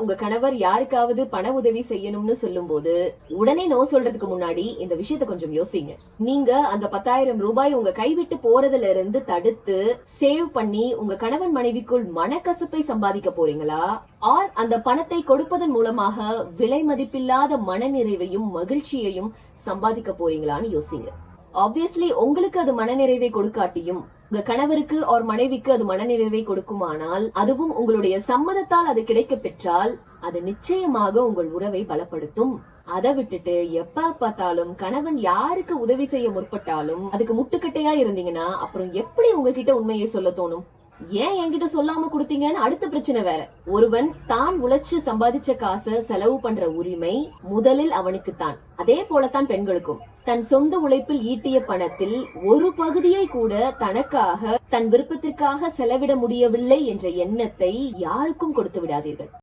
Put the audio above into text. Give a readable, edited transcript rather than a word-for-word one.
உங்க கணவர் யாருக்காவது பண உதவி செய்யணும்னு சொல்லும் போது உடனே நோ சொல்றதுக்கு முன்னாடி இந்த விஷயத்தை கொஞ்சம் யோசிங்க. நீங்க அந்த 10,000 ரூபாய் உங்க கைவிட்டு போறதுல இருந்து தடுத்து சேவ் பண்ணி உங்க கணவன் மனைவிக்குள் மனக்கசப்பை சம்பாதிக்க போறீங்களா, ஆர் அந்த பணத்தை கொடுப்பதன் மூலமாக விலை மதிப்பில்லாத மனநிறைவையும் மகிழ்ச்சியையும் சம்பாதிக்க போறீங்களான்னு யோசிங்க. ஆப்வியஸ்லி உங்களுக்கு அது மனநிறைவை கொடுக்காட்டியும் உங்க கணவருக்கு ஒரு மனைவிக்கு அது மனநிறைவை கொடுக்குமானால், அதுவும் உங்களுடைய சம்மதத்தால் அது கிடைக்க பெற்றால் அது நிச்சயமாக உங்கள் உறவை பலப்படுத்தும். அதை விட்டுட்டு எப்ப பார்த்தாலும் கணவன் யாருக்கு உதவி செய்ய முற்பட்டாலும் அதுக்கு முட்டுக்கட்டையா இருந்தீங்கன்னா அப்புறம் எப்படி உங்ககிட்ட உண்மையை சொல்ல தோணும்? ஏன் என்கிட்ட சொல்லாம கொடுத்தீங்கன்னு அடுத்த பிரச்சனை வேற. ஒருவன் தான் உழைச்சு சம்பாதிச்ச காசை செலவு பண்ற உரிமை முதலில் அவனுக்கு தான். அதே போலத்தான் பெண்களுக்கும். தன் சொந்த உழைப்பில் ஈட்டிய பணத்தில் ஒரு பகுதியை கூட தனக்காக தன் விருப்பத்திற்காக செலவிட முடியவில்லை என்ற எண்ணத்தை யாருக்கும் கொடுத்து விடாதீர்கள்.